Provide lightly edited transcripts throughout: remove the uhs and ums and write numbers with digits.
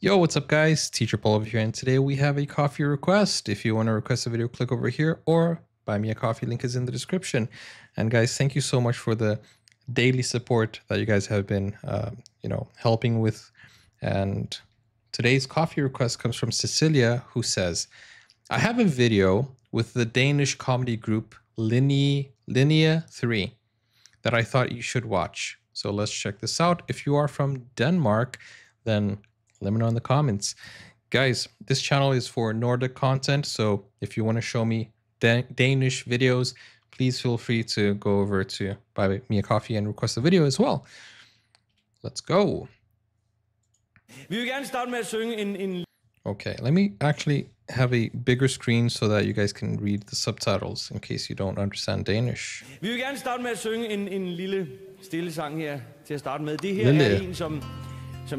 Yo, what's up guys? Teacher Paul over here, and today we have a coffee request. If you want to request a video, click over here or buy me a coffee, link is in the description. And guys, thank you so much for the daily support that you guys have been, helping with. And today's coffee request comes from Cecilia, who says, I have a video with the Danish comedy group Linea 3 that I thought you should watch. So let's check this out. If you are from Denmark, then let me know in the comments. Guys, this channel is for Nordic content, so if you want to show me Danish videos, please feel free to go over to buy me a coffee and request a video as well. Let's go. Vi vil gerne starte med at synge en... Okay, let me actually have a bigger screen so that you guys can read the subtitles in case you don't understand Danish. Vi vil gerne starte med at synge en lille stille sang her til at starte med. Det her er en, som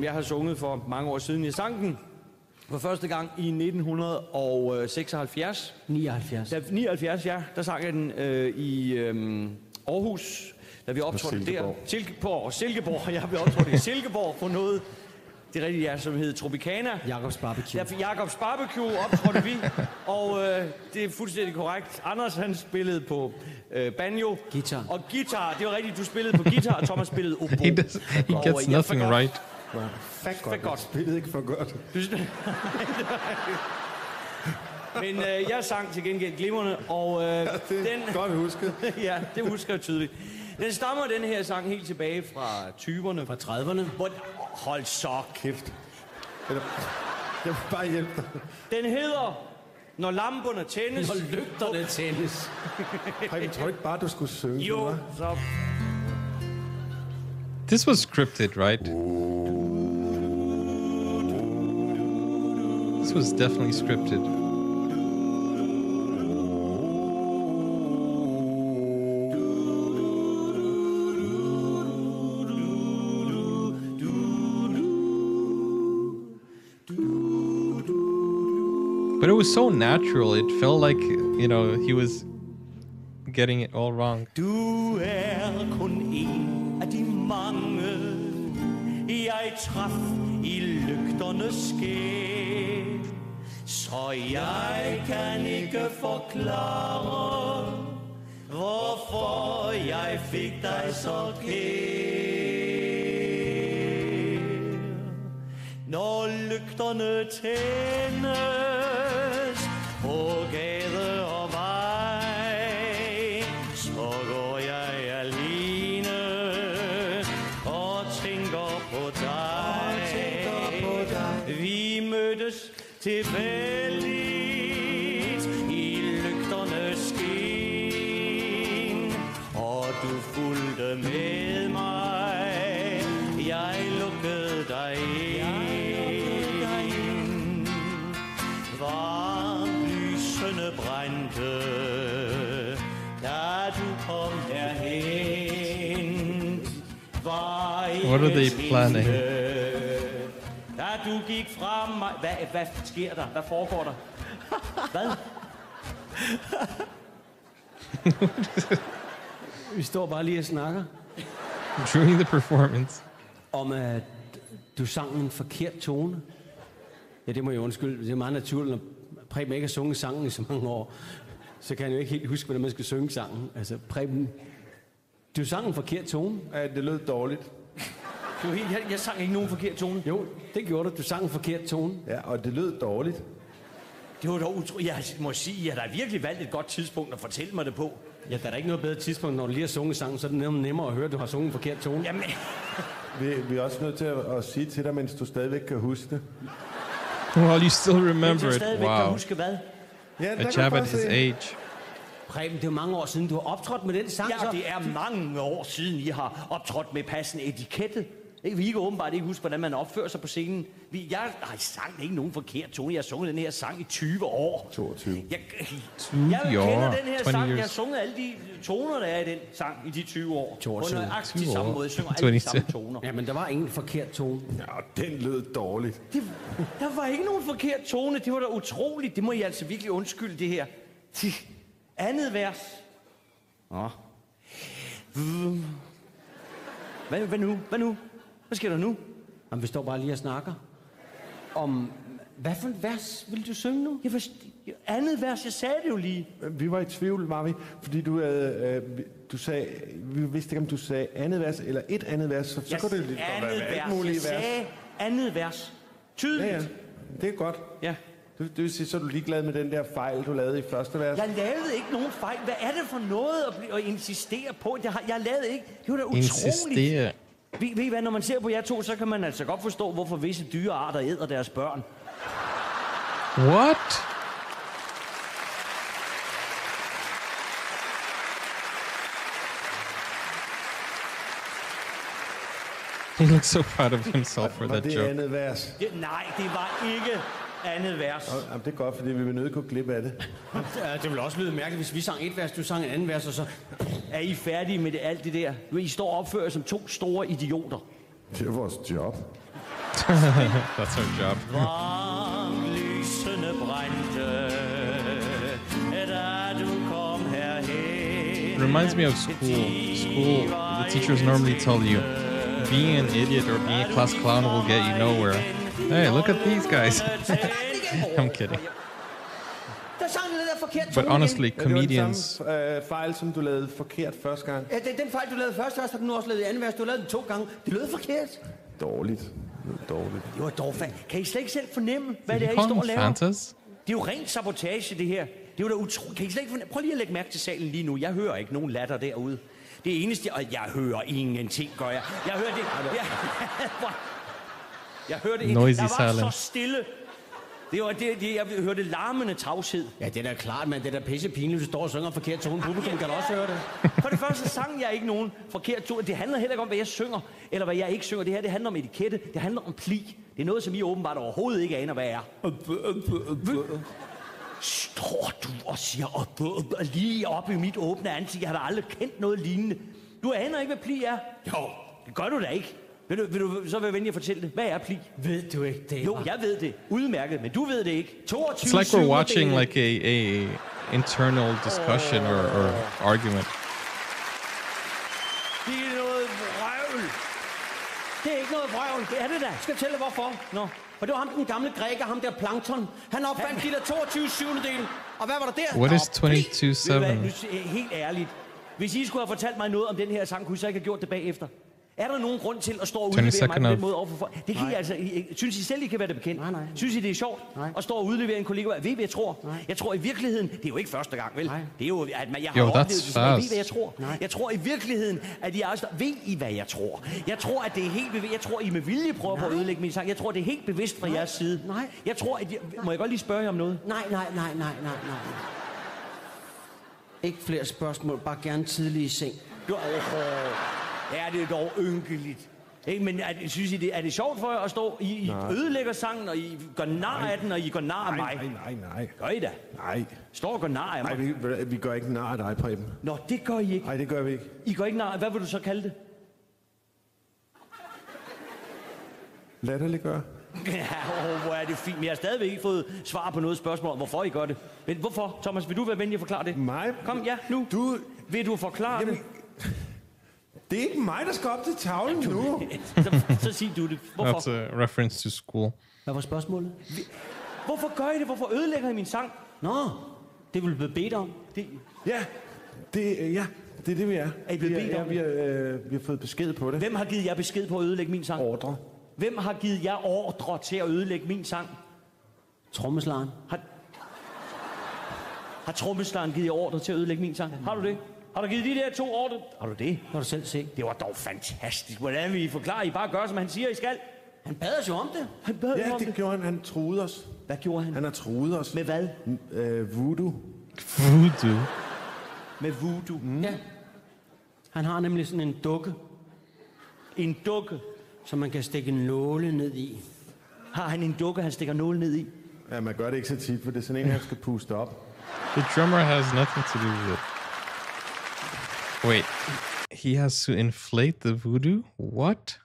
jeg har sunget for mange år siden. Jeg sang den for første gang i 1976. 79, ja. Der sang jeg den i Aarhus, da vi optrådte der. Silkeborg. Jeg blev optrådt i Silkeborg på noget, det rigtige er, som hed Tropicana. Jakobs Barbecue. Jakobs Barbecue optrådte vi, og det er fuldstændig korrekt. Anders, han spillede på banjo. Guitar. Og guitar, det var rigtigt, du spillede på guitar, og Thomas spillede oboe. He gets nothing right. Fakt godt. Spillede ikke for godt. Men jeg sang til gengæld glimrende, og det er godt husket. Ja, det husker jeg tydeligt. Den stammer, den her sang, helt tilbage fra 20'erne. Fra 30'erne. Hold så kæft. Jeg vil bare hjælpe dig. Den hedder Når lamperne tændes. Når lygterne tændes. Jeg tror ikke bare, du skulle synge. Jo, så... This was scripted, right? This was definitely scripted. But it was so natural. It felt like, he was getting it all wrong. Du kun en af de mange, jeg traf i lygternes skær. Så jeg kan ikke forklare, hvorfor jeg fik dig så kær. Når lygterne tændes på gade og vej, så går jeg alene og tænker på dig. Vi mødtes tilfældigt i lygternes skin, og du fulgte med mig. Jeg lukkede dig ind. Varmt lysende brændte, da du kom derhen. What are they planning? Da du gik fra mig... Hvad sker der? Hvad foregår der? Hvad? Vi står bare lige og snakker. During the performance. Om at du sang en forkert tone. Ja, det må jeg undskylde. Det er meget naturligt, når Preben ikke har sunget sangen i så mange år. Så kan jeg jo ikke helt huske, hvordan man skal synge sangen. Altså, Preben, du sang en forkert tone. Ja, det lød dårligt. Jeg sang ikke nogen forkert tone. Jo, det gjorde du. Du sang en forkert tone. Ja, og det lød dårligt. Det var dog utroligt. Jeg må sige, at jeg har virkelig valgt et godt tidspunkt at fortælle mig det på. Ja, der er da ikke noget bedre tidspunkt, når du lige har sunget sangen, så er det nemmere at høre, at du har sunget en forkert tone. Jamen... Vi er også nødt til at sige til dig, mens du stadigvæk kan huske det. Well, you still remember it. Kan Wow. huske hvad? Ja, A chap at his age. Preben, det er mange år siden, du har optrådt med den sang, Ja, det er mange år siden, I har optrådt med passende etikette. Vi kan åbenbart ikke huske, hvordan man opfører sig på scenen. Jeg har sang ikke nogen forkert tone. Jeg har sunget den her sang i 20 år. 22. Jeg kender den her sang. Jeg har sunget alle de toner, der er i den sang i de 20 år. 22. På nøjagtigt samme måde. Jeg synger alle de samme toner. Ja, men der var ingen forkert tone. Ja, den lød dårligt. Der var ikke nogen forkert tone. Det var da utroligt. Det må I altså virkelig undskylde, det her. Andet vers. Nå. Hvad nu? Hvad sker der nu? Jamen, vi står bare lige og snakker. om... Hvad for et vers vil du synge nu? Andet vers, jeg sagde det jo lige. Vi var i tvivl, var vi? Fordi du sagde... Vi vidste ikke, om du sagde andet vers eller et andet vers. Så kunne det lidt godt være alt muligt vers. Jeg sagde andet vers. Tydeligt. Ja, det er godt. Ja. Det vil sige, så er du ligeglad med den der fejl, du lavede i første vers? Jeg lavede ikke nogen fejl. Hvad er det for noget at insistere på? Jeg lavede ikke. Det var da utroligt. Insistere. Ved I hvad, når man ser på jer to, så kan man altså godt forstå, hvorfor visse dyrearter æder deres børn. What? He looks so proud of himself for that det joke. Andet vers? Nej, det var ikke andet vers. Jamen, det er godt, fordi vi vil nødt gå glip af det. Det ville også lyde mærkeligt, hvis vi sang et vers, du sang en anden vers, og så... Er I færdige med alt det der? I står og opfører som to store idioter. Det er vores job. That's our job. Lysene brændte, da du kom herhen. Reminds me of school. School, the teachers normally tell you, being an idiot or being a class clown will get you nowhere. Hey, look at these guys. I'm kidding. Der sang den der forkert But honestly, Det var den comedians... samme fejl, som du lavede forkert første gang. Ja, den fejl, du lavede første vers, har du nu også lavet i anden vers. Du har lavet den 2 gange. Det lød forkert. Dårligt. Dårligt. Det var dog Kan I slet ikke selv fornemme, hvad det er, You I call står og them laver? Fantas? Det er jo rent sabotage, det her. Det er jo da utroligt. Kan I slet ikke fornemme? Prøv lige at lægge mærke til salen lige nu. Jeg hører ikke nogen latter derude. Det eneste... Og jeg hører ingenting, gør jeg. Jeg hører det... Jeg hørte ikke. Noisy Der var silence. så stille. Det var jeg hørte larmende tavshed. Ja, det er da klart, men det er da pisse pinligt, hvis du står og synger forkert tone. Publikum kan da også høre det. For det første sang jeg ikke nogen forkert tone. Det handler heller ikke om, hvad jeg synger, eller hvad jeg ikke synger. Det her, det handler om etikette. Det handler om pli. Det er noget, som I åbenbart overhovedet ikke aner, hvad er. Står du og siger lige op i mit åbne ansigt. Jeg har da aldrig kendt noget lignende. Du aner ikke, hvad pli er? Jo, det gør du da ikke. Vil du så være venlig at fortælle det? Hvad er pli? Ved du ikke det? Jo, jeg ved det. Udmærket, men du ved det ikke. 22 It's like we're watching like a internal discussion or argument. Det er noget vrøvl. Det er ikke noget vrøvl. Det er det da. Jeg skal fortælle hvorfor. Nå. Og det var ham, den gamle græker, ham der Plankton. Han opfandt de der 22/7. Og hvad var der der? What is Ved du hvad, 22/7? nu, helt ærligt. Hvis I skulle have fortalt mig noget om den her sang, kunne I så ikke have gjort det bagefter? Er der nogen grund til at stå og udlevere mig på den måde overfor folk? Det kan I altså... Synes I selv, I kan være det bekendt? Nej. Synes I, det er sjovt at stå og udlevere en kollega? Ved I, hvad jeg tror? Nej. Jeg tror i virkeligheden... Det er jo ikke første gang, vel? Nej. Det er jo... At jeg har Yo, oplevet that's det, så jeg ved, fast. hvad jeg tror. Nej. Jeg tror i virkeligheden, at I også... Ved I, hvad jeg tror? Jeg tror, at det er helt bevidst. Jeg tror, I med vilje prøver på at ødelægge min sang. Jeg tror, det er helt bevidst fra jeres side. Nej. Jeg tror, at... Må jeg godt lige spørge jer om noget? Nej. Ikke flere spørgsmål. Bare gerne tidlig i seng. Ja, det er dog ynkeligt. Ikke, men synes I, er det sjovt for jer at stå? I ødelægger sangen, og I går nar af den, og I går nar af mig. Nej. Gør I da? Nej. Står og går nar af mig? Nej, vi gør ikke nar af dig, Preben. Nå, det gør I ikke. Nej, det gør vi ikke. I går ikke nar. Hvad vil du så kalde det? Latterliggør. Ja, hvor er det fint. Men jeg har stadigvæk ikke fået svar på noget spørgsmål om, hvorfor I gør det. Men hvorfor, Thomas? Vil du være venlig at forklare det? Mig? Kom, ja, nu. Vil du forklare Jamen, det? det er ikke mig, der skal op til tavlen nu. Så sig du det. Hvorfor? That's a reference to school. Hvad var spørgsmålet? Hvorfor gør I det? Hvorfor ødelægger I min sang? Nå, det vil blive bedt om. Ja, det er det, vi er. Er I blevet bedt om vi har fået besked på det. Hvem har givet jer besked på at ødelægge min sang? Ordre. Hvem har givet jer ordre til at ødelægge min sang? Trommeslageren. Har trommeslageren givet jer ordre til at ødelægge min sang? Har du det? Har du givet de der 2 ordre? Har du det? Kan du selv se? Det var dog fantastisk. Hvordan vil I forklare? I bare gør, som han siger, I skal. Han bad os jo om det. Han bad Ja, om det gjorde han. Han truede os. Hvad gjorde han? Han har truet os. Med hvad? Voodoo. Voodoo. Med voodoo. Ja. Han har nemlig sådan en dukke, En dukke. som man kan stikke nåle ned i. Har han en dukke, han stikker nåle ned i? Ja, man gør det ikke så tit, for det er sådan en, han skal puste op. The drummer has nothing to do with it. Wait, he has to inflate the voodoo? What?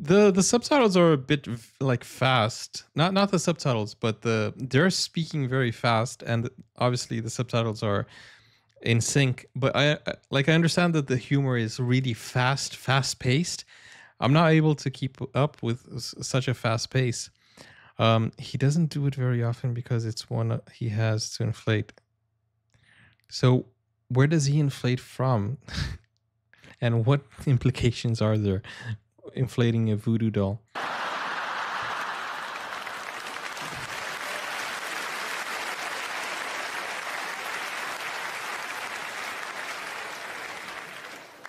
The subtitles are a bit like fast. Not the subtitles, but they're speaking very fast, and obviously the subtitles are in sync. But I understand that the humor is really fast paced, I'm not able to keep up with such a fast pace. He doesn't do it very often because it's one he has to inflate. So where does he inflate from? And what implications are there inflating a voodoo doll?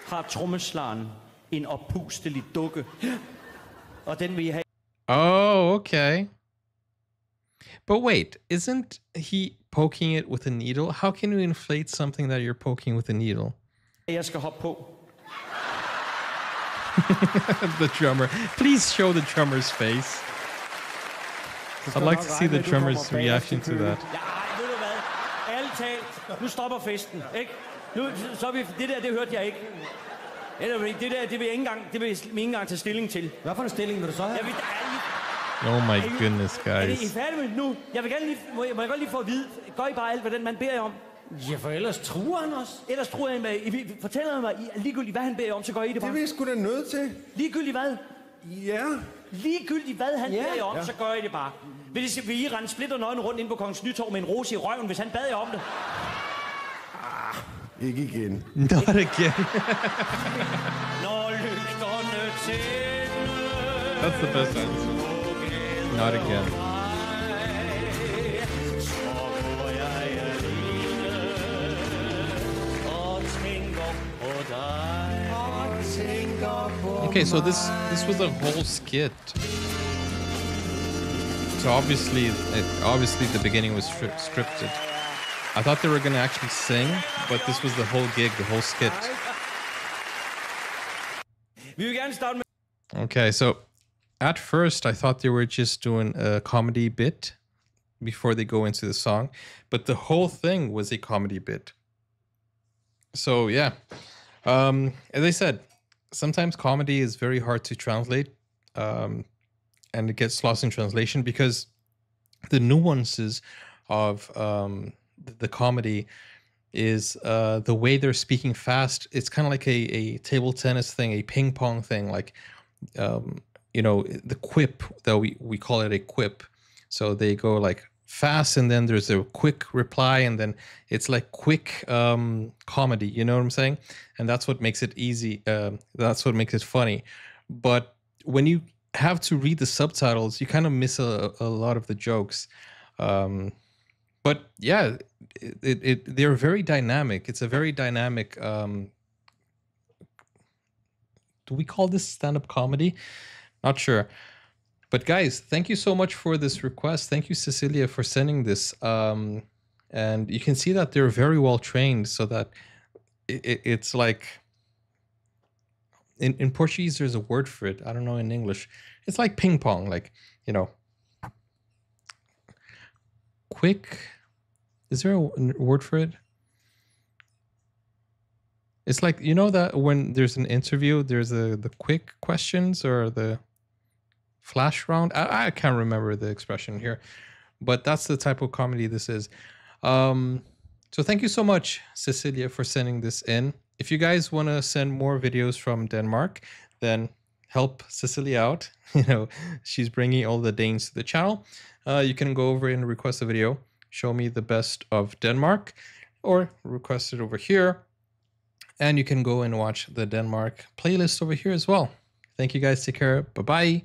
Har trommeslageren en oppustelig dukke, og den vil I have. Oh, okay. But wait, isn't he poking it with a needle? How can you inflate something that you're poking with a needle? Jeg skal hoppe på. The drummer. Please show the drummer's face. I'd like to see the drummer's reaction to that. Ja, ved du hvad? Ærligt talt, nu stopper festen, ikke? Nu, så vi, det der, det hørte jeg ikke. Det der, det vil jeg ikke engang tage stilling til. Hvad for en stilling vil du så have? Jeg vil, Oh my goodness, er I guys. færdige med nu? Jeg vil gerne lige, må jeg godt lige få at vide, gør I bare alt, hvad den mand beder jer om? Ja, for ellers truer han os. Ellers tror jeg, I fortæller mig ligegyldigt, hvad han beder jer om, så gør I det bare. Det er vi sgu da nødt til. Ligegyldigt hvad? Ja. Ligegyldigt hvad han beder jer om, så gør I det bare. Vil I rende splitter nøgen rundt ind på Kongens Nytorv med en rose i røven, hvis han bad jer om det? Ikke igen. Not again. Når lygterne tænder. That's the best answer. Not again. Okay, so this was a whole skit. So obviously the beginning was scripted. I thought they were gonna actually sing, but this was the whole gig, the whole skit. Vi vil gerne starte med. Okay, so at first I thought they were just doing a comedy bit before they go into the song, but the whole thing was a comedy bit. So yeah, as I said, sometimes comedy is very hard to translate, and it gets lost in translation because the nuances of the comedy is the way they're speaking fast. It's kind of like a table tennis thing, a ping pong thing, like the quip that we call it a quip. So they go like fast, and then there's a quick reply, and then it's like quick comedy. You know what I'm saying? And that's what makes it easy. That's what makes it funny. But when you have to read the subtitles, you kind of miss a lot of the jokes. But yeah, they're very dynamic. It's a very dynamic. Do we call this stand-up comedy? Not sure. But guys, thank you so much for this request. Thank you, Cecilia, for sending this. And you can see that they're very well trained, so that it's like in Portuguese there's a word for it. I don't know in English. It's like ping pong, like, quick. Is there a word for it? It's like, that when there's an interview, there's the quick questions or the flash round. I can't remember the expression here, but that's the type of comedy this is. So thank you so much, Cecilia, for sending this in. If you guys want to send more videos from Denmark, then help Cecilia out. She's bringing all the Danes to the channel. You can go over and request a video. Show me the best of Denmark, or request it over here. And you can go and watch the Denmark playlist over here as well. Thank you guys. Take care. Bye-bye.